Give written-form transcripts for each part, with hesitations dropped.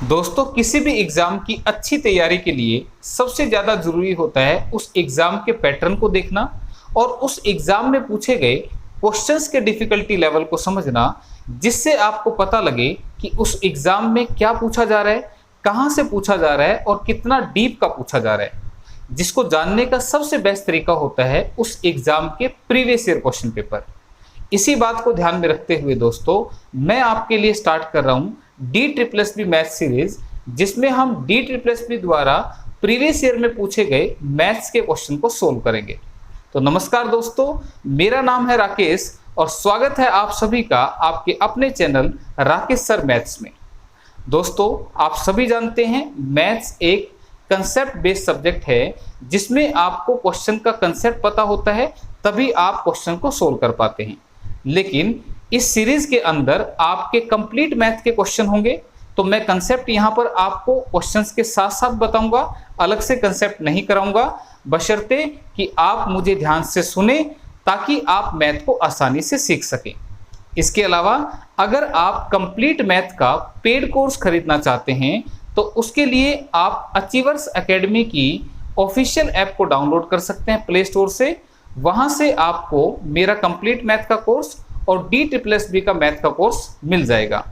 दोस्तों, किसी भी एग्जाम की अच्छी तैयारी के लिए सबसे ज्यादा जरूरी होता है उस एग्जाम के पैटर्न को देखना और उस एग्जाम में पूछे गए क्वेश्चंस के डिफिकल्टी लेवल को समझना, जिससे आपको पता लगे कि उस एग्जाम में क्या पूछा जा रहा है, कहां से पूछा जा रहा है और कितना डीप का पूछा जा रहा है। जिसको जानने का सबसे बेस्ट तरीका होता है उस एग्जाम के प्रीवियस ईयर क्वेश्चन पेपर। इसी बात को ध्यान में रखते हुए दोस्तों, मैं आपके लिए स्टार्ट कर रहा हूं DSSB मैथ सीरीज, जिसमें हम DSSB द्वारा प्रीवियस ईयर में पूछे गए मैथ्स के क्वेश्चन को सोल्व करेंगे। तो नमस्कार दोस्तों, मेरा नाम है राकेश और स्वागत है आप सभी का आपके अपने चैनल राकेश सर मैथ्स में। दोस्तों, आप सभी जानते हैं मैथ्स एक कंसेप्ट बेस्ड सब्जेक्ट है, जिसमें आपको क्वेश्चन का कंसेप्ट पता होता है तभी आप क्वेश्चन को सोल्व कर पाते हैं। लेकिन इस सीरीज के अंदर आपके कंप्लीट मैथ के क्वेश्चन होंगे, तो मैं कंसेप्ट यहां पर आपको क्वेश्चंस के साथ साथ बताऊंगा, अलग से कंसेप्ट नहीं कराऊंगा, बशर्ते कि आप मुझे ध्यान से सुने ताकि आप मैथ को आसानी से सीख सकें। इसके अलावा अगर आप कंप्लीट मैथ का पेड कोर्स खरीदना चाहते हैं तो उसके लिए आप अचीवर्स एकेडमी की ऑफिशियल ऐप को डाउनलोड कर सकते हैं प्ले स्टोर से। वहां से आपको मेरा कंप्लीट मैथ का कोर्स और DSSB का मैथ का कोर्स मिल जाएगा।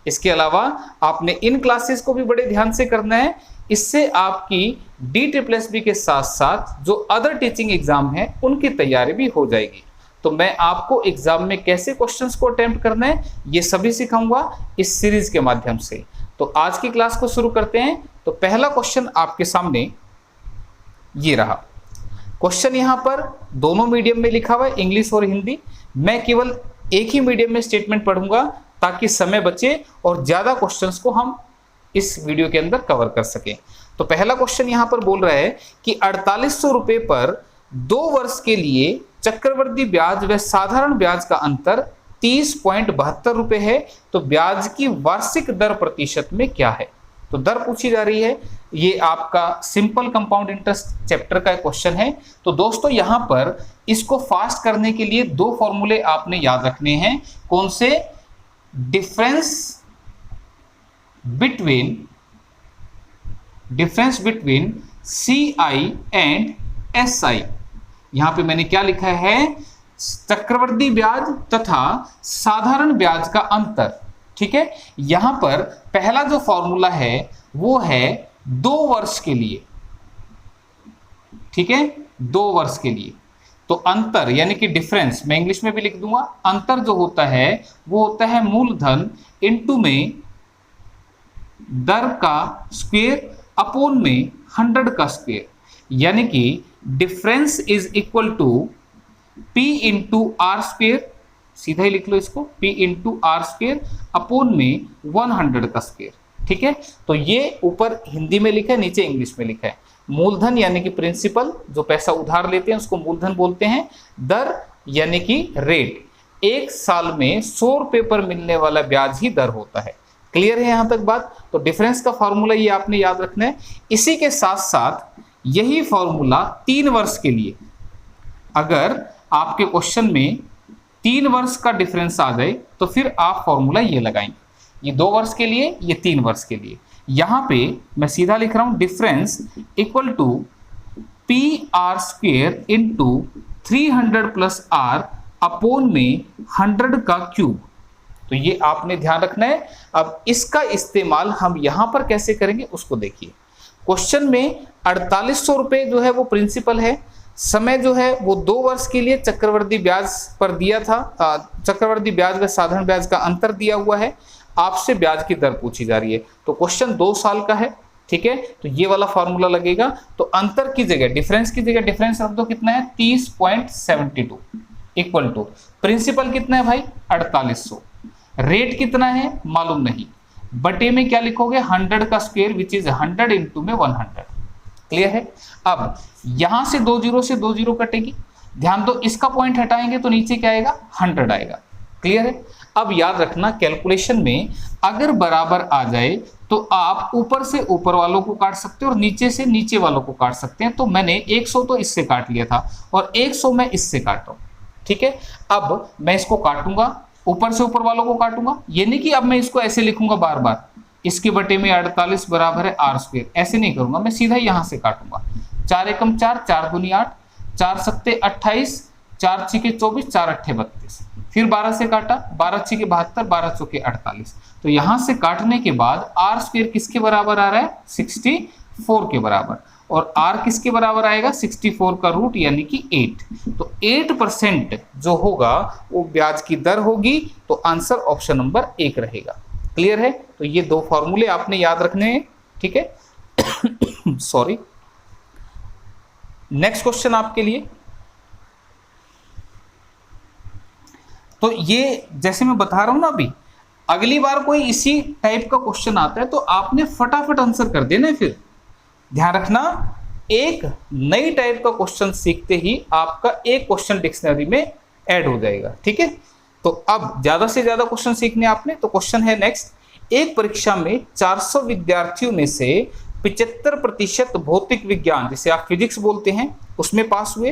इसके अलावा आपने इन क्लासेस को भी बड़े ध्यान से करना है, इससे आपकी DSSB के साथ साथ जो अदर टीचिंग एग्जाम है उनकी तैयारी भी हो जाएगी। तो मैं आपको एग्जाम में कैसे क्वेश्चंस को अटेम्प्ट करना है ये सभी सिखाऊंगा इस सीरीज के माध्यम से। तो आज की क्लास को शुरू करते हैं। तो पहला क्वेश्चन आपके सामने ये रहा। क्वेश्चन यहाँ पर दोनों मीडियम में लिखा हुआ है, इंग्लिश और हिंदी। मैं केवल एक ही मीडियम में स्टेटमेंट पढ़ूंगा ताकि समय बचे और ज्यादा क्वेश्चंस को हम इस वीडियो के अंदर कवर कर सकें। तो पहला क्वेश्चन यहाँ पर बोल रहा है कि 4800 रुपए पर 2 वर्ष के लिए चक्रवृद्धि ब्याज व साधारण ब्याज का अंतर 30.72 रुपए है, तो ब्याज की वार्षिक दर प्रतिशत में क्या है। तो दर पूछी जा रही है। ये आपका सिंपल कंपाउंड इंटरेस्ट चैप्टर का क्वेश्चन है। तो दोस्तों, यहां पर इसको फास्ट करने के लिए 2 फॉर्मूले आपने याद रखने हैं। कौन से? Difference between CI and SI। यहां पे मैंने क्या लिखा है? चक्रवृद्धि ब्याज तथा साधारण ब्याज का अंतर। ठीक है, यहां पर पहला जो फॉर्मूला है वो है 2 वर्ष के लिए। ठीक है, 2 वर्ष के लिए। तो अंतर यानी कि डिफरेंस मैं इंग्लिश में भी लिख दूंगा। अंतर जो होता है वो होता है मूलधन इनटू में दर का स्क्वायर अपॉन में 100 का स्क्वायर, यानी कि difference is equal to P into R square. सीधा ही लिख लो इसको, P into R square upon में 100 का स्क्वायर। ठीक है, तो ये ऊपर हिंदी में लिखा है, नीचे इंग्लिश में लिखा है। मूलधन यानी कि प्रिंसिपल, जो पैसा उधार लेते हैं उसको मूलधन बोलते हैं। दर यानी कि रेट, 1 साल में 100 रुपए पर मिलने वाला ब्याज ही दर होता है। क्लियर है यहां तक बात? तो डिफरेंस का फॉर्मूला ये आपने याद रखना है। इसी के साथ साथ यही फॉर्मूला 3 वर्ष के लिए, अगर आपके क्वेश्चन में 3 वर्ष का डिफरेंस आ जाए तो फिर आप फॉर्मूला ये लगाएंगे। ये 2 वर्ष के लिए, ये 3 वर्ष के लिए। यहां पे मैं सीधा लिख रहा हूं difference equal to PR square into 300 plus R upon में 100 का क्यूब। तो ये आपने ध्यान रखना है। अब इसका इस्तेमाल हम यहां पर कैसे करेंगे उसको देखिए। क्वेश्चन में 4800 रुपए जो है वो प्रिंसिपल है, समय जो है वो 2 वर्ष के लिए चक्रवृद्धि ब्याज पर दिया था। चक्रवृद्धि ब्याज व साधारण ब्याज का अंतर दिया हुआ है, आपसे ब्याज की दर पूछी जा रही है। तो क्वेश्चन 2 साल का है। ठीक है, तो ये वाला फॉर्मूला लगेगा। तो अंतर की जगह डिफरेंस की जगह डिफरेंस रख दो, कितना है? 30.72 इक्वल टू प्रिंसिपल कितना है भाई? 4800। रेट कितना है मालूम नहीं, बटे में क्या लिखोगे? 100 का स्क्वायर विच इज 100 इंटू में 100। क्लियर है? अब यहां से 2 जीरो से 2 जीरो कटेगी, ध्यान दो, इसका पॉइंट हटाएंगे तो नीचे क्या आएगा? 100 आएगा। क्लियर है? अब याद रखना, कैलकुलेशन में अगर बराबर आ जाए तो आप ऊपर से ऊपर वालों को काट सकते हो और नीचे से नीचे वालों को काट सकते हैं। तो मैंने 100 तो इससे काट लिया था और 100 मैं इससे काट रहा हूं। ठीक है, अब मैं इसको काटूंगा, ऊपर से ऊपर वालों को काटूंगा। ये नहीं कि अब मैं इसको ऐसे लिखूंगा बार बार, इसके बटे में 48 बराबर है आर स्क्वायर। ऐसे नहीं करूंगा, मैं सीधा यहां से काटूंगा। 4 एकम 4, 4 दूनी 8, 4 सत्ते 28, 4 छिके 24, 4 अट्ठे 32, फिर 12 से काटा, 12 छिके 72, 12 चौके 48। तो यहां से काटने के बाद आर स्क्वायर किसके बराबर आ रहा है? 64 के बराबर। और r किसके बराबर आएगा? 64 का रूट यानी कि 8। तो 8% जो होगा वो ब्याज की दर होगी। तो आंसर ऑप्शन नंबर 1 रहेगा। क्लियर है? तो ये दो फॉर्मूले आपने याद रखने हैं, ठीक है। सॉरी। नेक्स्ट क्वेश्चन आपके लिए, तो ये जैसे मैं बता रहा हूं ना अभी, अगली बार कोई इसी टाइप का क्वेश्चन आता है तो आपने फटाफट आंसर कर देना है। फिर ध्यान रखना, एक नई टाइप का क्वेश्चन सीखते ही आपका एक क्वेश्चन डिक्शनरी में ऐड हो जाएगा, ठीक है। तो अब ज्यादा से ज्यादा क्वेश्चन सीखने आपने। तो क्वेश्चन है नेक्स्ट, एक परीक्षा में 400 विद्यार्थियों में से 75% भौतिक विज्ञान जिसे आप फिजिक्स बोलते हैं उसमें पास हुए,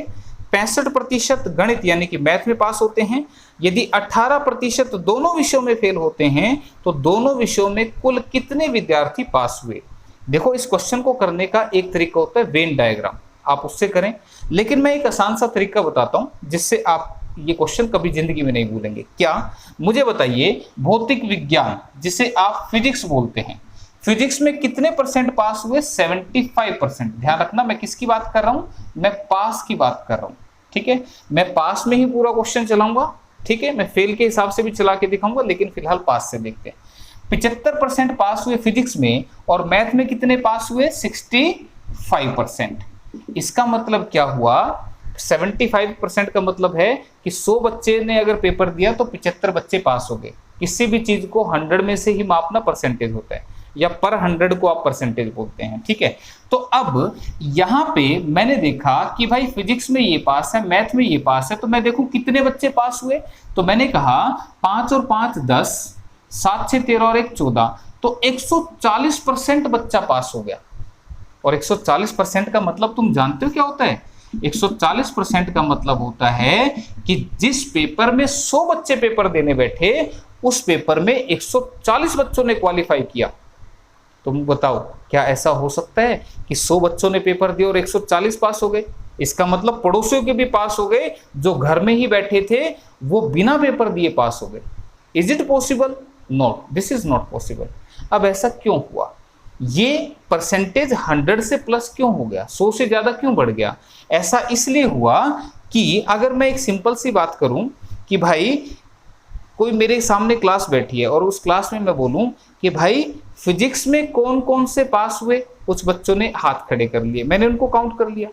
65% गणित यानी कि मैथ में पास होते हैं। यदि 18% दोनों विषयों में फेल होते हैं तो दोनों विषयों में कुल कितने विद्यार्थी पास हुए? देखो, इस क्वेश्चन को करने का एक तरीका होता है वेन डायग्राम, आप उससे करें। लेकिन मैं एक आसान सा तरीका बताता हूं जिससे आप ये क्वेश्चन कभी जिंदगी में नहीं भूलेंगे। क्या? मुझे बताइए, भौतिक विज्ञान जिसे आप फिजिक्स बोलते हैं, फिजिक्स में कितने परसेंट पास हुए? 75%। ध्यान रखना, मैं किसकी बात कर रहा हूं? मैं पास की बात कर रहा हूं, ठीक है। मैं पास में ही पूरा क्वेश्चन चलाऊंगा, ठीक है। मैं फेल के हिसाब से भी चला के दिखाऊंगा, लेकिन फिलहाल पास से देखते हैं। 75% पास हुए फिजिक्स में, और मैथ में कितने पास हुए? 65%। इसका मतलब क्या हुआ? 75% का मतलब है कि 100 बच्चे ने अगर पेपर दिया तो 75 बच्चे पास हो गए। किसी भी चीज को 100 में से ही मापना परसेंटेज होता है, या पर 100 को आप परसेंटेज बोलते हैं, ठीक है। तो अब यहां पे मैंने देखा कि भाई फिजिक्स में ये पास है, मैथ में ये पास है, तो मैं देखूं कितने बच्चे पास हुए। तो मैंने कहा 5 और 5 10, 7 6 13 और 1 14, तो 140% बच्चा पास हो गया। और 140% का मतलब तुम जानते हो क्या होता है? 140% का मतलब होता है कि जिस पेपर में 100 बच्चे पेपर देने बैठे, उस पेपर में 140 बच्चों ने क्वालिफाई किया। तुम बताओ, क्या ऐसा हो सकता है कि 100 बच्चों ने पेपर दिया और 140 पास हो गए? इसका मतलब पड़ोसियों के भी पास हो गए, जो घर में ही बैठे थे वो बिना पेपर दिए पास हो गए। Is it possible? Not, this is not possible. अब ऐसा क्यों हुआ? ये परसेंटेज 100 से प्लस क्यों हो गया? 100 से ज्यादा क्यों बढ़ गया? ऐसा इसलिए हुआ कि अगर मैं एक सिंपल सी बात करूं कि भाई कोई मेरे सामने क्लास बैठी है और उस क्लास में मैं बोलूं कि भाई फिजिक्स में कौन कौन से पास हुए, कुछ बच्चों ने हाथ खड़े कर लिए, मैंने उनको काउंट कर लिया।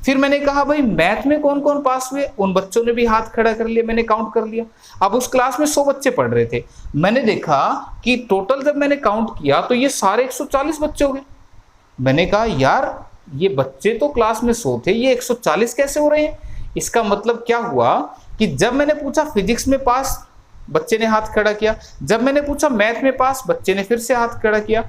फिर मैंने कहा भाई मैथ में कौन कौन पास हुए, उन बच्चों ने भी हाथ खड़ा कर लिया, मैंने काउंट कर लिया। अब उस क्लास में 100 बच्चे पढ़ रहे थे, मैंने देखा कि टोटल जब मैंने काउंट किया तो ये सारे 140 बच्चे हो गए। मैंने कहा यार ये बच्चे तो क्लास में 100 थे, ये 140 कैसे हो रहे हैं? इसका मतलब क्या हुआ कि जब मैंने पूछा फिजिक्स में पास, बच्चे ने हाथ खड़ा किया, जब मैंने पूछा मैथ में पास, बच्चे ने फिर से हाथ खड़ा किया।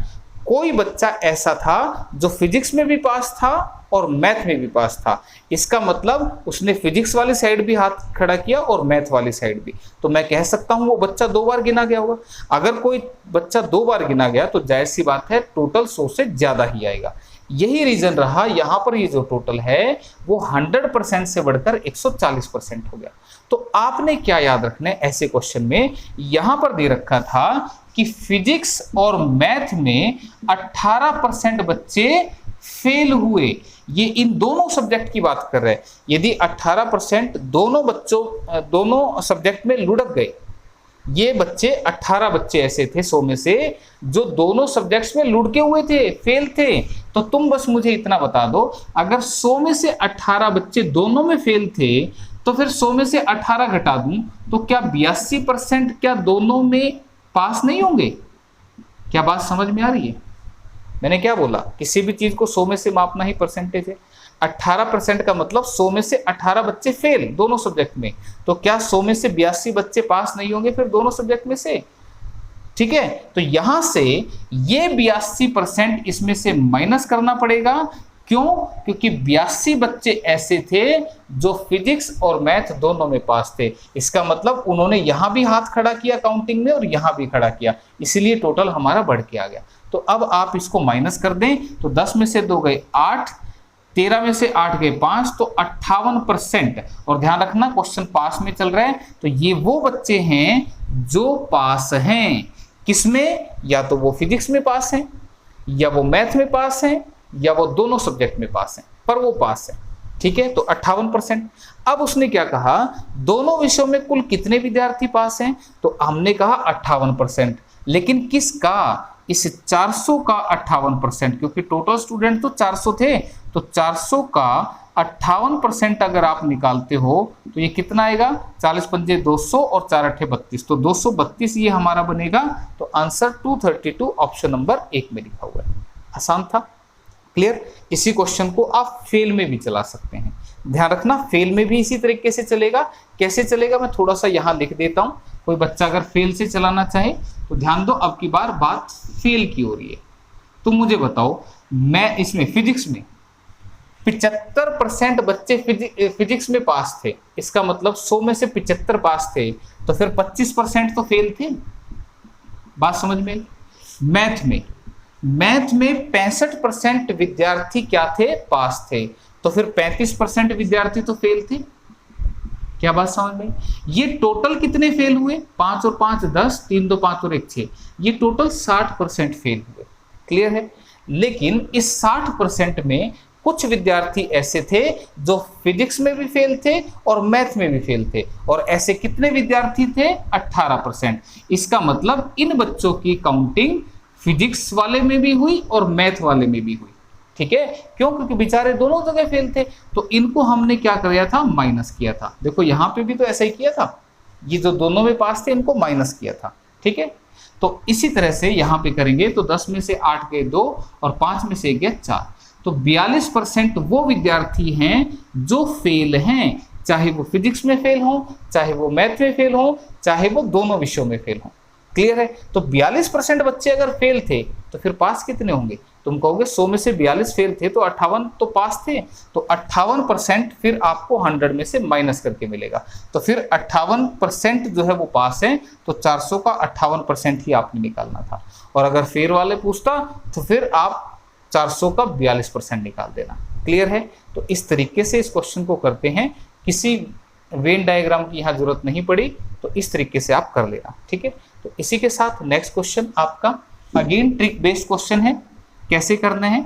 कोई बच्चा ऐसा था जो फिजिक्स में भी पास था और मैथ में भी पास था। इसका मतलब उसने फिजिक्स वाली साइड भी हाथ खड़ा किया और मैथ वाली साइड भी। तो मैं कह सकता हूं वो बच्चा 2 बार गिना गया होगा। अगर कोई बच्चा 2 बार गिना गया तो जाहिर सी बात है टोटल 100 से ज्यादा ही आएगा। यही रीजन रहा, यहां पर ये जो टोटल है वो 100% से बढ़कर 140% हो गया। तो आपने क्या याद रखना है ऐसे क्वेश्चन में? यहां पर दे रखा था कि फिजिक्स और मैथ में 18% बच्चे फेल हुए। ये इन दोनों सब्जेक्ट की बात कर रहे हैं। यदि 18% दोनों सब्जेक्ट में लुढ़क गए, ये बच्चे 18 बच्चे ऐसे थे 100 में से जो दोनों सब्जेक्ट्स में लुढ़के हुए थे, फेल थे, तो तुम बस मुझे इतना बता दो, अगर 100 में से 18 बच्चे दोनों में फेल थे तो फिर 100 में से 18 घटा दूं तो क्या 82% क्या दोनों में पास नहीं होंगे? क्या बात समझ में आ रही है? मैंने क्या बोला? किसी भी चीज को 100 में से मापना ही परसेंटेज है। 18% का मतलब 100 में से 18 बच्चे फेल दोनों सब्जेक्ट में, तो क्या 100 में से 82 बच्चे पास नहीं होंगे फिर दोनों सब्जेक्ट में से? ठीक है, तो यहां से ये 82% इसमें से माइनस करना पड़ेगा, क्यों? क्योंकि 82 बच्चे ऐसे थे जो फिजिक्स और मैथ दोनों में पास थे। इसका मतलब उन्होंने यहां भी हाथ खड़ा किया काउंटिंग में और यहां भी खड़ा किया, इसलिए टोटल हमारा बढ़ के आ गया। तो अब आप इसको माइनस कर दें तो 10 में से 2 गए 8, 13 में से 8 गए 5, तो 58%। और ध्यान रखना क्वेश्चन पास में चल रहा है, तो ये वो बच्चे हैं जो पास हैं। किसमें? या तो वो फिजिक्स में पास हैं, या वो मैथ में पास हैं, या वो दोनों सब्जेक्ट में पास हैं, पर वो पास है। ठीक है, तो 58%। अब उसने क्या कहा, दोनों विषयों में कुल कितने विद्यार्थी पास हैं? तो हमने कहा 58%, लेकिन किसका? इस 400 का 58%, क्योंकि टोटल स्टूडेंट तो 400 थे, तो 400 का 58% अगर आप निकालते हो तो ये कितना आएगा? 40 पंजे 200 और 4 अठे 32, तो 232 ये हमारा बनेगा। तो आंसर 232 ऑप्शन नंबर 1 में लिखा हुआ है। आसान था, क्लियर? इसी क्वेश्चन को आप फेल में भी चला सकते हैं। ध्यान रखना फेल में भी इसी तरीके से चलेगा। कैसे चलेगा मैं थोड़ा सा यहाँ लिख देता हूँ। कोई बच्चा अगर फेल से चलाना चाहे तो ध्यान दो, अब की बार बात फेल की हो रही है। तुम मुझे बताओ, मैं इसमें फिजिक्स में 75% बच्चे फिजिक्स में पास थे, इसका मतलब 100 में से 75 पास थे, तो फिर 25% तो फेल थे। बात समझ में? मैथ में 65% विद्यार्थी क्या थे? पास थे, तो फिर 35% विद्यार्थी तो फेल थे। क्या बात समझ में? ये टोटल कितने फेल हुए? 5 और 5 10, 3 2 5 और 1 6, ये टोटल 60% फेल हुए। क्लियर है? लेकिन इस 60% में कुछ विद्यार्थी ऐसे थे जो फिजिक्स में भी फेल थे और मैथ में भी फेल थे, और ऐसे कितने विद्यार्थी थे? 18%। इसका मतलब इन बच्चों की काउंटिंग फिजिक्स वाले में भी हुई और मैथ वाले में भी हुई। ठीक है, क्यों? क्योंकि बेचारे दोनों जगह फेल थे, तो इनको हमने क्या किया था? माइनस किया था। देखो यहां पे भी तो ऐसा ही किया था, ये जो दोनों में पास थे इनको माइनस किया था। ठीक है, तो इसी तरह से यहां पे करेंगे तो 10 में से 8 गए 2 और 5 में से गए 4, तो 42% वो विद्यार्थी हैं जो फेल हैं, चाहे वो फिजिक्स में फेल हो, चाहे वो मैथ में फेल हो, चाहे वो दोनों विषयों में फेल हो। क्लियर है? तो 42% बच्चे अगर फेल थे तो फिर पास कितने होंगे? तुम कहोगे 100 में से 42 फेल थे तो 58 तो पास थे, तो 58% फिर आपको 100 में से माइनस करके मिलेगा, तो फिर 58% जो है वो पास है, तो 400 का 58% ही आपने निकालना था। और अगर फेल वाले पूछता तो फिर आप 400 का 42% निकाल देना। क्लियर है? तो इस तरीके से इस क्वेश्चन को करते हैं, किसी वेन डायग्राम की यहाँ जरूरत नहीं पड़ी, तो इस तरीके से आप कर लेना। ठीक है, तो इसी के साथ नेक्स्ट क्वेश्चन आपका अगेन ट्रिक बेस्ड क्वेश्चन है। कैसे करना है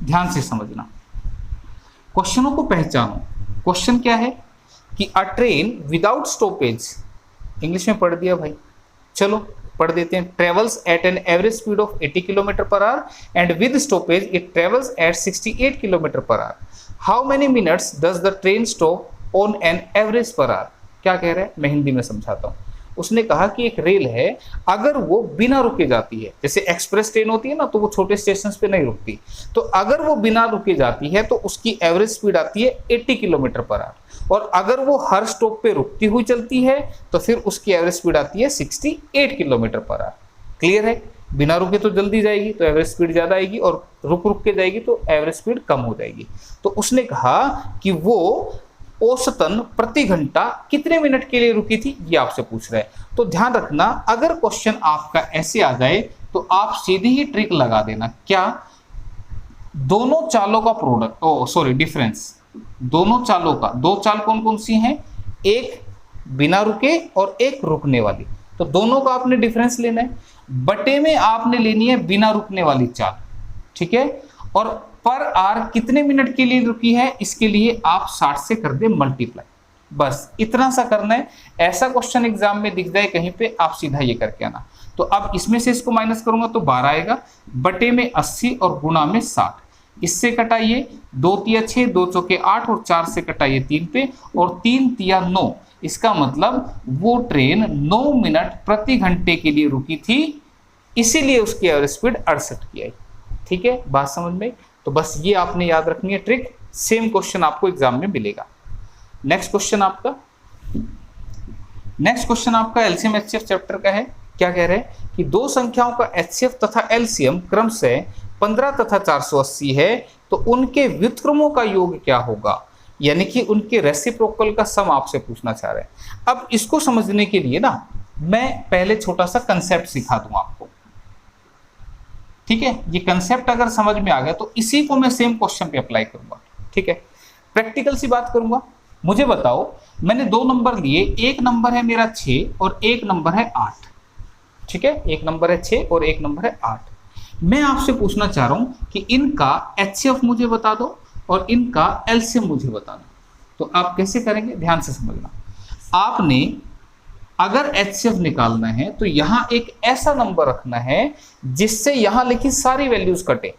ध्यान से समझना, क्वेश्चनों को पहचानो। क्वेश्चन क्या है कि अ ट्रेन विदाउट स्टॉपेज, इंग्लिश में पढ़ दिया भाई, चलो पढ़ देते हैं। Travels eight an average speed of 80 kilometre per hour and with stoppage it travels eight 68 kilometre per hour. How many minutes does the train stop on an average per hour? क्या कह रहा है मैं हिंदी में समझाता हूँ। उसने कहा कि एक रेल है, अगर वो बिना रुके जाती है, जैसे एक्सप्रेस ट्रेन होती है ना, तो वो छोटे स्टेशन पे नहीं रुकती, तो अगर वो बिना रुके जाती है तो उसकी एवरेज स्पीड आती है 80 किलोमीटर पर आवर, और अगर वो हर स्टॉप पे रुकती हुई चलती है तो फिर उसकी एवरेज स्पीड आती है 68 किलोमीटर पर आवर। क्लियर है? बिना रुके तो जल्दी जाएगी तो एवरेज स्पीड ज्यादा आएगी, और रुक रुक के जाएगी तो एवरेज स्पीड कम हो जाएगी। तो उसने कहा कि वो औसतन प्रति घंटा कितने मिनट के लिए रुकी थी, ये आपसे पूछ रहा है। तो ध्यान रखना, अगर क्वेश्चन आपका ऐसे आ जाए तो आप सीधी ही ट्रिक लगा देना। क्या? दोनों चालों का प्रोडक्ट, डिफरेंस, दोनों चालों का, दो चाल कौन कौन सी हैं? एक बिना रुके और एक रुकने वाली, तो दोनों का आपने डिफरेंस लेना है। बटे में आपने लेनी है बिना रुकने वाली चाल। ठीक है, और पर आर कितने मिनट के लिए रुकी है, इसके लिए आप 60 से कर दे मल्टीप्लाई, बस इतना सा करना है। ऐसा क्वेश्चन एग्जाम में दिख जाए कहीं पे, आप सीधा ये करके आना। तो अब इसमें से इसको माइनस करूंगा तो 12 आएगा, बटे में 80 और गुणा में 60, इससे कटाइए 2 तिया 6, 2 चौके 8 और 4 से कटाइए 3 पे, और 3 तिया 9। इसका मतलब वो ट्रेन 9 मिनट प्रति घंटे के लिए रुकी थी, इसीलिए उसकी एवरेज स्पीड 68 की आई। ठीक है, बात समझ में? तो बस ये आपने याद रखनी है ट्रिक, सेम क्वेश्चन आपको एग्जाम में मिलेगा। नेक्स्ट क्वेश्चन आपका एलसीएम एचसीएफ चैप्टर का है। क्या कह रहे हैं कि दो संख्याओं का एचसीएफ तथा एलसीएम क्रमशः 15 तथा 480 है, तो उनके व्युत्क्रमों का योग क्या होगा, यानी कि उनके रेसिप्रोकल का सम आपसे पूछना चाह रहे हैं। अब इसको समझने के लिए ना मैं पहले छोटा सा कंसेप्ट सिखा दूं आपको, ठीक है। ये कंसेप्ट अगर समझ में आ गया तो इसी को मैं सेम क्वेश्चन पे अप्लाई करूंगा, ठीक है। प्रैक्टिकल सी बात करूंगा। मुझे बताओ, मैंने दो नंबर लिए, एक नंबर है मेरा 6 और एक नंबर है 8, ठीक है। एक नंबर है 6 और एक नंबर है 8। मैं आपसे पूछना चाह रहा हूं कि इनका HCF मुझे बता दो और इनका LCM मुझे बता दो। तो आप कैसे करेंगे, ध्यान से समझना। आपने अगर HCF निकालना है तो यहां एक ऐसा नंबर रखना है जिससे यहां लिखी सारी वैल्यूज कटे।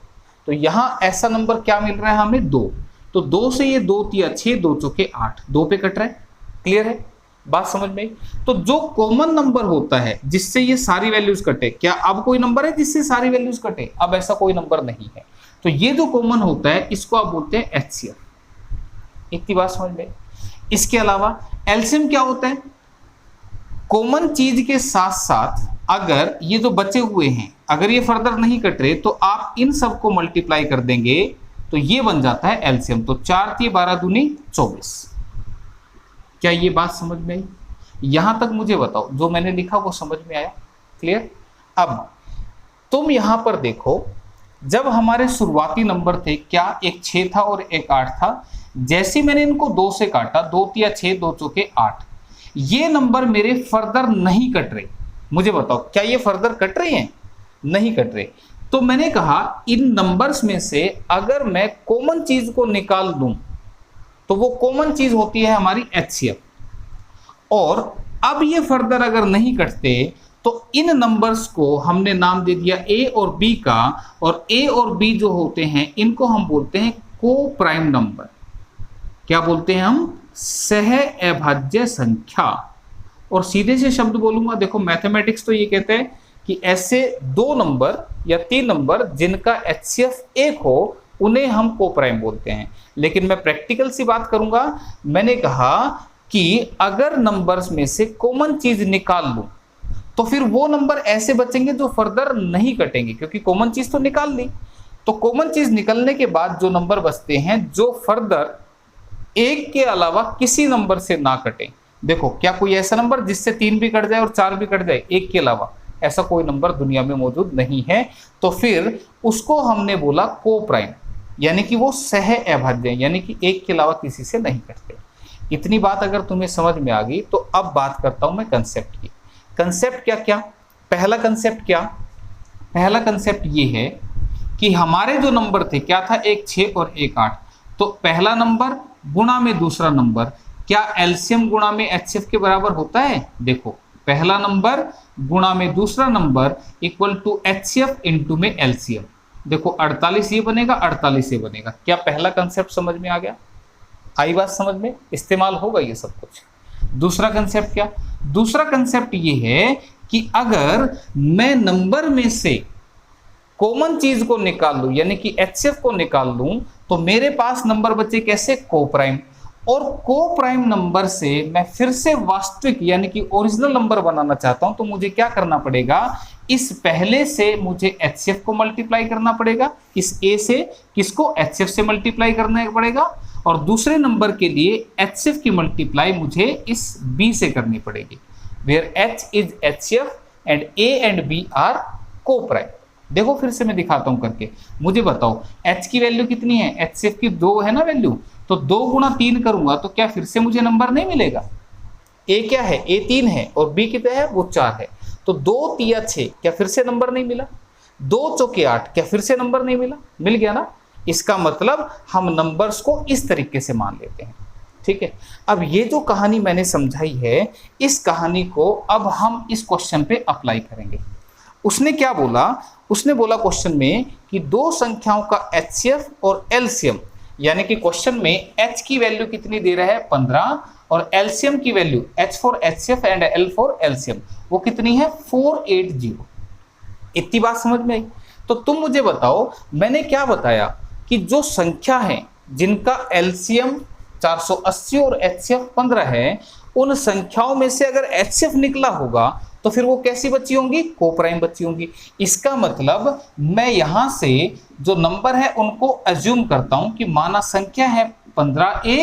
तो यहां ऐसा नंबर क्या मिल रहा है हमें, 2। तो 2 से ये 2 तिया 6, 2 चौके 8, 2 पे कट रहा है। क्लियर है, बात समझ में आई। तो जो कॉमन नंबर होता है जिससे ये सारी वैल्यूज कटे, क्या अब कोई नंबर है जिससे सारी वैल्यूज कटे? अब ऐसा कोई नंबर नहीं है। तो ये जो कॉमन होता है इसको आप बोलते हैं HCF। इतनी बात समझ में। इसके अलावा LCM क्या होता है? कॉमन चीज के साथ साथ अगर ये जो बचे हुए हैं, अगर ये फर्दर नहीं कट रहे, तो आप इन सबको मल्टीप्लाई कर देंगे तो ये बन जाता है LCM। तो 4 × 12 = 24। क्या ये बात समझ में आई? यहां तक मुझे बताओ, जो मैंने लिखा वो समझ में आया? क्लियर। अब तुम यहां पर देखो, जब हमारे शुरुआती नंबर थे, क्या एक 6 था और एक 8 था। जैसे मैंने इनको 2 से काटा, 2 × 6, 2 चौके 8, ये नंबर मेरे फर्दर नहीं कट रहे। मुझे बताओ, क्या ये फर्दर कट रहे हैं? नहीं कट रहे। तो मैंने कहा इन नंबर्स में से अगर मैं कॉमन चीज को निकाल दूं तो वो कॉमन चीज होती है हमारी HCF। और अब ये फर्दर अगर नहीं कटते तो इन नंबर्स को हमने नाम दे दिया A और B का, और A और B जो होते हैं इनको हम बोलते हैं को प्राइम नंबर। क्या बोलते हैं हम? सह अभाज्य संख्या। और सीधे से शब्द बोलूंगा, देखो मैथमेटिक्स तो ये कहते हैं कि ऐसे 2 नंबर या 3 नंबर जिनका HCF 1 हो उन्हें हम को प्राइम बोलते हैं। लेकिन मैं प्रैक्टिकल सी बात करूंगा। मैंने कहा कि अगर नंबर्स में से कॉमन चीज निकाल लूं तो फिर वो नंबर ऐसे बचेंगे जो फर्दर नहीं कटेंगे, क्योंकि कॉमन चीज तो निकाल ली। तो कॉमन चीज निकलने के बाद जो नंबर बचते हैं जो फर्दर 1 के अलावा किसी नंबर से ना कटे। देखो, क्या कोई ऐसा नंबर जिससे 3 भी कट जाए और 4 भी कट जाए 1 के अलावा? ऐसा कोई नंबर दुनिया में मौजूद नहीं है। तो फिर उसको हमने बोला को प्राइम, यानी कि वो सह अभाज्य, यानी कि 1 के अलावा किसी से नहीं कटते। इतनी बात अगर तुम्हें समझ में आ गई तो अब बात करता हूं मैं कंसेप्ट की। कंसेप्ट क्या क्या? पहला कंसेप्ट क्या? पहला कंसेप्ट ये है कि हमारे जो नंबर थे, क्या था? एक 6 और एक 8। तो पहला नंबर गुणा में दूसरा नंबर, क्या LCM गुणा में HCF के बराबर होता है? देखो, पहला नंबर गुणा में दूसरा number equal to HCF into में LCM। देखो 48 ये बनेगा, 48 ये बनेगा। क्या पहला कंसेप्ट समझ में आ गया? आई बात समझ में? इस्तेमाल होगा ये सब कुछ। दूसरा कंसेप्ट क्या? दूसरा कंसेप्ट ये है कि अगर मैं नंबर में से कॉमन चीज को निकाल लूं, यानी कि HCF को निकाल लूं, तो मेरे पास नंबर बचे कैसे? को प्राइम। और को प्राइम नंबर से मैं फिर से वास्तविक यानी कि ओरिजिनल नंबर बनाना चाहता हूं, तो मुझे क्या करना पड़ेगा? इस पहले से मुझे HCF को मल्टीप्लाई करना पड़ेगा, इस A से किसको? HCF से मल्टीप्लाई करना पड़ेगा, और दूसरे नंबर के लिए HCF की मल्टीप्लाई मुझे इस B से करनी पड़ेगी, where H is HCF and A and B are coprime. देखो फिर से मैं दिखाता हूं करके। मुझे बताओ H की वैल्यू कितनी है? HCF की 2 है ना वैल्यू, तो 2 × 3 करूंगा तो क्या फिर से मुझे नंबर नहीं मिलेगा? A क्या है? A 3 है और B कितना है? वो 4 है। तो 2 × 6, क्या फिर से नंबर नहीं मिला? 2 चौके 8, क्या फिर से नंबर नहीं मिला? मिल गया ना। इसका मतलब हम नंबर्स को इस तरीके से मान लेते हैं, ठीक है। अब ये जो कहानी मैंने समझाई है, इस कहानी को अब हम इस क्वेश्चन पे अप्लाई करेंगे। उसने क्या बोला? उसने बोला क्वेश्चन में कि 2 संख्याओं का HCF और LCM, यानी कि क्वेश्चन में H की वैल्यू कितनी दे रहा है? 15, और LCM की value H for HCF and L for LCM वो कितनी है? 480। इतनी बात समझ में आई? तो तुम मुझे बताओ, मैंने क्या बताया कि जो संख्या है जिनका LCM 480 और HCF 15 है, उन संख्याओं में से अगर HCF निकला होगा तो फिर वो कैसी बची होंगी, कोप्राइम बची होंगी। इसका मतलब मैं यहां से जो नंबर है उनको अज्यूम करता हूं कि माना संख्या है 15A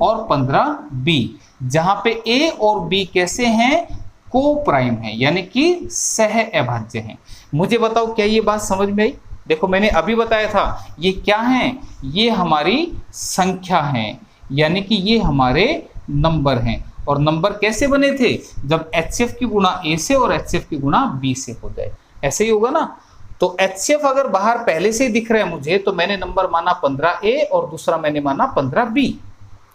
और 15B, जहां पे A और B कैसे हैं, कोप्राइम है, यानी कि सह अभाज्य हैं। मुझे बताओ क्या ये बात समझ में आई? देखो मैंने अभी बताया था ये क्या है, ये हमारी संख्या है, यानी कि ये हमारे नंबर हैं। और नंबर कैसे बने थे, जब HCF की गुणा A से और HCF की गुणा B से हो जाए, ऐसे ही होगा ना। तो HCF अगर बाहर पहले से ही दिख रहा है मुझे, तो मैंने नंबर माना 15A और दूसरा मैंने माना 15B।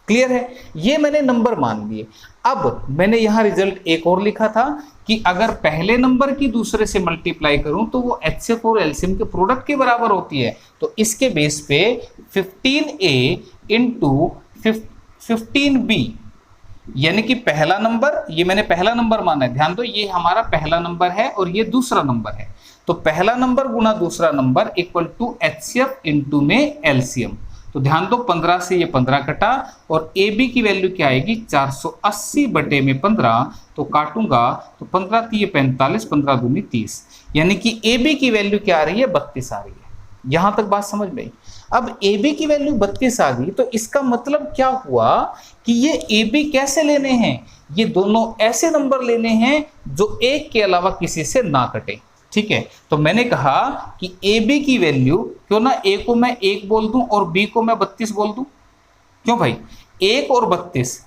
क्लियर है, ये मैंने नंबर मान लिए। अब मैंने यहां रिजल्ट एक और लिखा था कि अगर पहले नंबर की दूसरे से मल्टीप्लाई करूं तो वो HCF और LCM के प्रोडक्ट के बराबर होती है। तो इसके बेस पे 15A इंटू 15B, यानी कि पहला नंबर, ये मैंने पहला नंबर माना है, ध्यान दो ये हमारा पहला नंबर है और ये दूसरा नंबर है। तो पहला नंबर गुना दूसरा number equal to HCF into में LCM। तो ध्यान दो 15 से ये 15 कटा और AB की वैल्यू क्या आएगी, 480 बटे में 15, तो काटूंगा तो 15 3 45, 15 दूनी 30, यानी कि AB की वैल्यू क्या आ रही है, 32 आ रही है। यहां तक बात समझ में आई। अब AB की वैल्यू 32 आ गई, तो इसका मतलब क्या हुआ कि ये AB कैसे लेने हैं, ये दोनों ऐसे नंबर लेने हैं जो एक के अलावा किसी से ना कटे। ठीक है, तो मैंने कहा कि AB की वैल्यू, क्यों ना A को मैं 1 बोल दूं और B को मैं 32 बोल दूं, क्यों भाई, 1 और 32,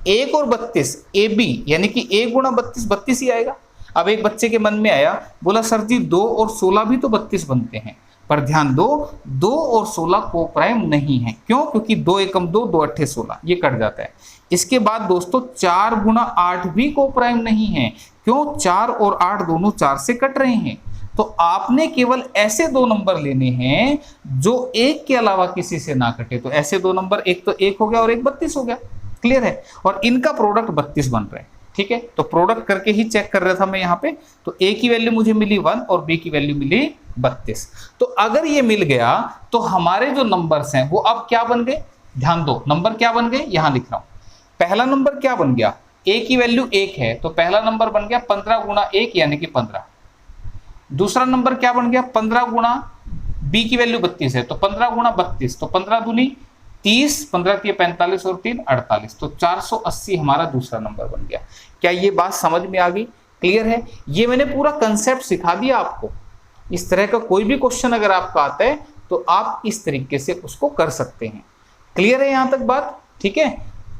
1 और 32 AB, यानी कि 1 गुणा 32 32 ही आएगा। अब एक बच्चे के मन में आया, बोला सर जी 2 और 16 भी तो 32 बनते हैं, पर ध्यान दो 2 और 16 कोप्राइम नहीं है। क्यों, क्योंकि 2 एकम 2, 2 अट्ठे 16, ये कट जाता है। इसके बाद दोस्तों 4 गुणा 8 भी कोप्राइम नहीं है। क्यों, 4 और 8 दोनों 4 से कट रहे हैं। तो आपने केवल ऐसे दो नंबर लेने हैं जो एक के अलावा किसी से ना कटे। तो ऐसे दो नंबर, एक तो 1 हो गया और एक 32 हो गया। क्लियर है, और इनका प्रोडक्ट 32 बन रहा है। ठीक है, तो प्रोडक्ट करके ही चेक कर रहा था मैं यहाँ पे। तो A की वैल्यू मुझे मिली 1 और B की वैल्यू मिली 32। तो अगर ये मिल गया तो हमारे जो नंबर्स हैं वो अब क्या बन गए, ध्यान दो नंबर क्या बन गए, यहां लिख रहा हूं। पहला नंबर क्या बन गया, A की वैल्यू 1 है, तो पहला नंबर बन गया 15 गुणा 1 यानी कि 15। दूसरा नंबर क्या बन गया, 15 गुणा B की वैल्यू 32 है, तो 15 गुणा 32, तो 15 दूनी 30, 15 3 45 और 3 48, तो 480 हमारा दूसरा नंबर बन गया। क्या ये बात समझ में आ गई, क्लियर है। ये मैंने पूरा कंसेप्ट सिखा दिया आपको। इस तरह का कोई भी क्वेश्चन अगर आपका आता है तो आप इस तरीके से उसको कर सकते हैं। क्लियर है यहां तक बात, ठीक है।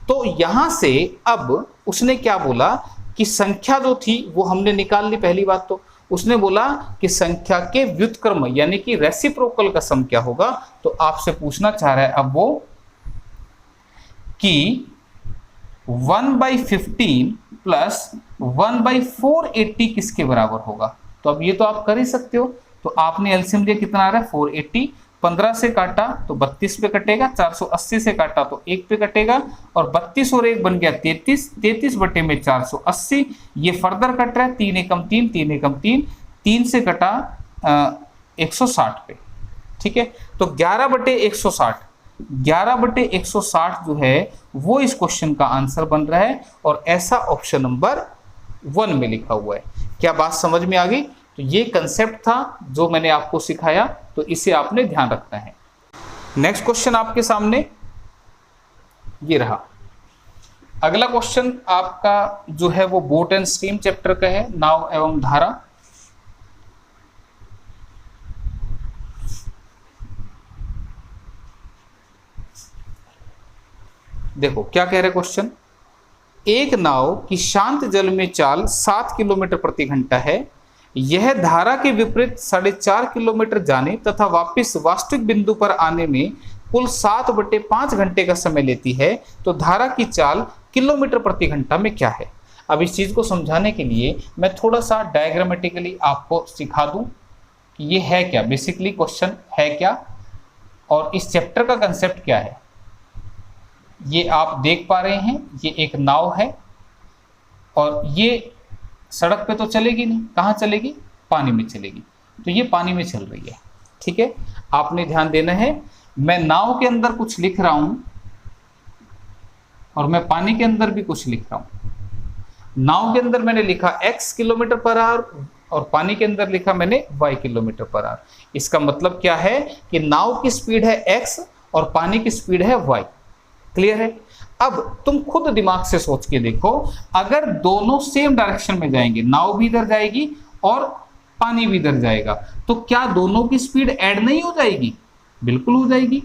तो यहां से अब उसने क्या बोला कि संख्या जो थी वो हमने निकाल ली। पहली बात तो उसने बोला कि संख्या के व्युत्क्रम यानी कि रेसिप्रोकल का सम क्या होगा। तो आपसे पूछना चाह रहा है अब वो कि 1/15 प्लस 1/480 किसके बराबर होगा। तो अब ये तो आप कर ही सकते हो। तो आपने एलसीएम लिया, कितना आ रहा है 480, 15 से काटा तो 32 पे कटेगा, 480 से काटा तो 1 पे कटेगा, और 32 और 1 बन गया 33, 33 बटे में 480, ये फर्दर कट रहा है 3 एकम 3, 3 एकम 3, 3 से कटा 160 पे। ठीक है, तो 11 बटे 160, 11 बटे 160 जो है वो इस क्वेश्चन का आंसर बन रहा है, और ऐसा ऑप्शन नंबर 1 में लिखा हुआ है। क्या बात समझ में आ गई। तो ये कंसेप्ट था जो मैंने आपको सिखाया, तो इसे आपने ध्यान रखना है। नेक्स्ट क्वेश्चन आपके सामने ये रहा। अगला क्वेश्चन आपका जो है वो बोट एंड स्ट्रीम चैप्टर का है, नाव एवं धारा। देखो क्या कह रहे क्वेश्चन, एक नाव की शांत जल में चाल 7 किलोमीटर प्रति घंटा है। यह धारा के विपरीत 4.5 किलोमीटर जाने तथा वापस वास्तविक बिंदु पर आने में कुल 7/5 घंटे का समय लेती है। तो धारा की चाल किलोमीटर प्रति घंटा में क्या है। अब इस चीज को समझाने के लिए मैं थोड़ा सा डायग्रामेटिकली आपको सिखा दूं कि ये है क्या, बेसिकली क्वेश्चन है क्या और इस चैप्टर का कंसेप्ट क्या है। ये आप देख पा रहे हैं, ये एक नाव है और ये सड़क पे तो चलेगी नहीं, कहाँ चलेगी, पानी में चलेगी। तो ये पानी में चल रही है। ठीक है, आपने ध्यान देना है। मैं नाव के अंदर कुछ लिख रहा हूं और मैं पानी के अंदर भी कुछ लिख रहा हूं। नाव के अंदर मैंने लिखा x किलोमीटर पर आवर और पानी के अंदर लिखा मैंने y किलोमीटर पर आवर। इसका मतलब क्या है कि नाव की स्पीड है x और पानी की स्पीड है y। क्लियर है? अब तुम खुद दिमाग से सोच के देखो, अगर दोनों सेम डायरेक्शन में जाएंगे, नाव भी इधर जाएगी और पानी भी इधर जाएगा, तो क्या दोनों की स्पीड ऐड नहीं हो जाएगी? बिल्कुल हो जाएगी।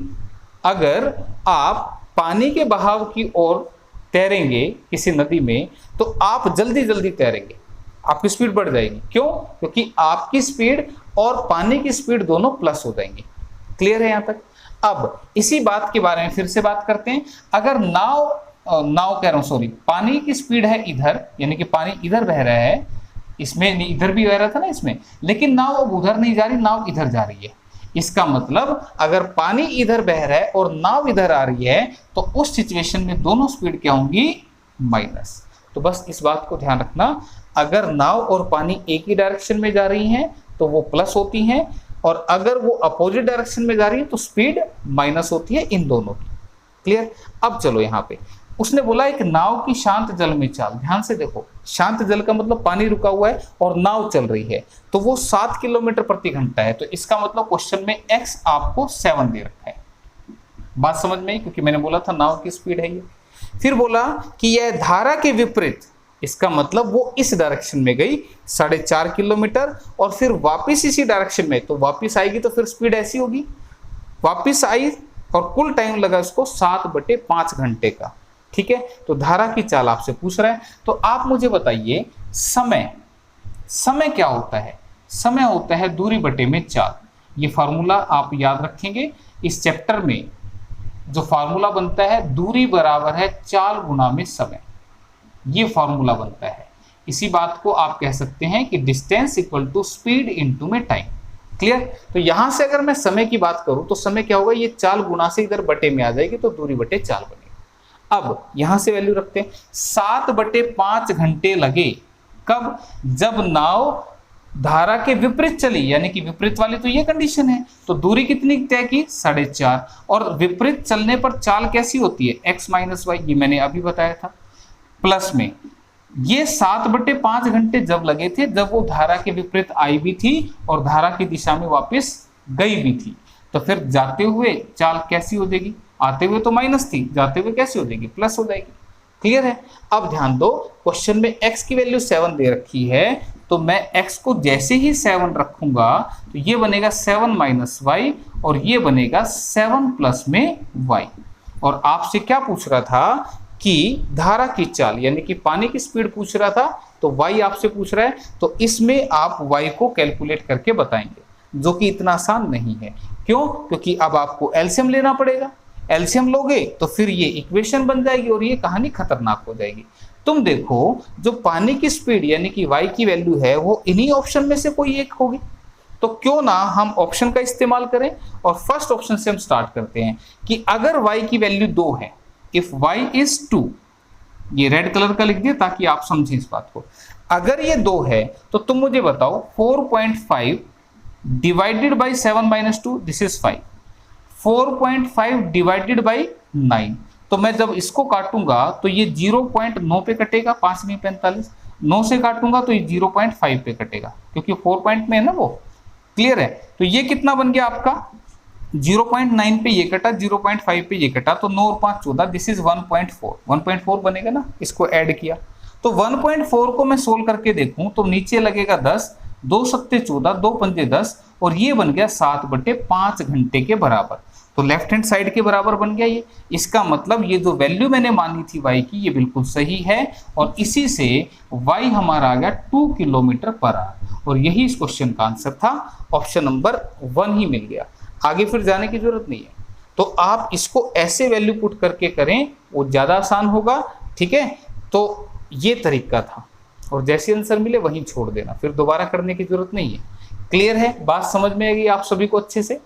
अगर आप पानी के बहाव की ओर तैरेंगे किसी नदी में, तो आप जल्दी जल्दी तैरेंगे, आपकी स्पीड बढ़ जाएगी। क्यों? क्योंकि आपकी स्पीड और पानी की स्पीड दोनों प्लस हो जाएंगे। क्लियर है यहां तक? अब इसी बात के बारे में फिर से बात करते हैं। अगर पानी की स्पीड है इधर, यानी कि पानी इधर बह रहा है, इसमें इधर भी बह रहा था ना इसमें, लेकिन नाव अब उधर नहीं जा रही, नाव इधर जा रही है। इसका मतलब अगर पानी इधर बह रहा है और नाव इधर आ रही है, तो उस सिचुएशन में दोनों स्पीड क्या होंगी? माइनस। तो बस इस बात को ध्यान रखना, अगर नाव और पानी एक ही डायरेक्शन में जा रही हैं तो वो प्लस होती हैं, और अगर वो अपोजिट डायरेक्शन में जा रही है तो स्पीड माइनस होती है इन दोनों की। क्लियर? अब चलो यहाँ पे उसने बोला एक नाव की शांत जल में चाल। ध्यान से देखो, शांत जल का मतलब पानी रुका हुआ है और नाव चल रही है, तो वो 7 किलोमीटर प्रति घंटा है। तो इसका मतलब क्वेश्चन में x आपको 7 दे रखा है। बात समझ में आई? क्योंकि मैंने बोला था नाव की स्पीड है ये। फिर बोला कि यह धारा के विपरीत, इसका मतलब वो इस डायरेक्शन में गई 4.5 किलोमीटर और फिर वापस इसी डायरेक्शन में, तो वापस आएगी तो फिर स्पीड ऐसी होगी। वापस आई और कुल टाइम लगा उसको 7/5 घंटे का। ठीक है, तो धारा की चाल आपसे पूछ रहा है, तो आप मुझे बताइए समय क्या होता है? समय होता है दूरी बटे में चाल। ये फार्मूला आप याद रखेंगे। इस चैप्टर में जो फार्मूला बनता है, दूरी बराबर है चाल गुना में समय, ये फार्मूला बनता है। इसी बात को आप कह सकते हैं कि distance equal to speed into में टाइम। क्लियर? तो यहां से अगर मैं समय की बात करूं तो समय क्या होगा? ये चाल गुना से इधर बटे में आ जाएगी, तो दूरी बटे चाल बनेगी। अब यहां से वैल्यू रखते हैं, 7/5 घंटे लगे। कब? जब नाव धारा के विपरीत चली, यानी कि विपरीत वाली तो ये कंडीशन है। तो दूरी कितनी तय की? 4.5। और विपरीत चलने पर चाल कैसी होती है? x - y, ये मैंने अभी बताया था। प्लस में ये 7/5 घंटे जब लगे थे, जब वो धारा के विपरीत आई भी थी और धारा की दिशा में वापस गई भी थी। तो फिर जाते हुए चाल कैसी हो जाएगी? आते हुए तो माइनस थी, जाते हुए कैसी हो जाएगी? प्लस हो जाएगी। क्लियर है? अब ध्यान दो, क्वेश्चन में x की वैल्यू 7 दे रखी है, तो मैं x को जैसे ही 7 रखूंगा तो ये बनेगा 7 - y और ये बनेगा 7 प्लस में y। और आपसे क्या पूछ रहा था कि धारा की चाल, यानी कि पानी की स्पीड पूछ रहा था, तो y आपसे पूछ रहा है, तो इसमें आप y को कैलकुलेट करके बताएंगे, जो कि इतना आसान नहीं है। क्यों? क्योंकि अब आपको एलसीएम लेना पड़ेगा। एलसीएम लोगे तो फिर ये इक्वेशन बन जाएगी और ये कहानी खतरनाक हो जाएगी। तुम देखो, जो पानी की स्पीड यानी कि y की वैल्यू है, वो इन्हीं ऑप्शन में से कोई एक होगी। तो क्यों ना हम ऑप्शन का इस्तेमाल करें और फर्स्ट ऑप्शन से हम स्टार्ट करते हैं कि अगर y की वैल्यू 2 है, इफ y is 2, ये रेड कलर का लिख दिया ताकि आप समझें इस बात को। अगर ये 2 है तो तुम मुझे बताओ 4.5 divided by 7 - 2, this is 5। 4.5 divided by 9, तो मैं जब इसको काटूंगा तो ये 0.9 पे कटेगा, 5 नहीं 45। 9 से काटूंगा तो ये 0.5 पे कटेगा, क्योंकि 4 पॉइंट में है ना वो। क्लियर है? तो ये कितना बन गया आपका? 0.9 पे ये कटा, 0.5 पे ये कटा, तो 9 और 5 14, दिस इज 1.4। 1.4 बनेगा ना, इसको ऐड किया तो 1.4 को मैं सोल्व करके देखूं तो नीचे लगेगा 10, 2 सत्ते 14, 2 पंजे 10, और ये बन गया 7/5 घंटे के बराबर। तो लेफ्ट हैंड साइड के बराबर बन गया ये। इसका मतलब ये जो वैल्यू मैंने मानी थी y की, ये बिल्कुल सही है, और इसी से y हमारा आ गया 2 किलोमीटर पर आवर। और यही इस क्वेश्चन का आंसर था, ऑप्शन नंबर 1 ही मिल गया। आगे फिर जाने की जरूरत नहीं है। तो आप इसको ऐसे वैल्यू पुट करके करें, वो ज़्यादा आसान होगा। ठीक है, तो ये तरीका था, और जैसे आंसर मिले वहीं छोड़ देना, फिर दोबारा करने की जरूरत नहीं है। क्लियर है? बात समझ में आएगी आप सभी को अच्छे से?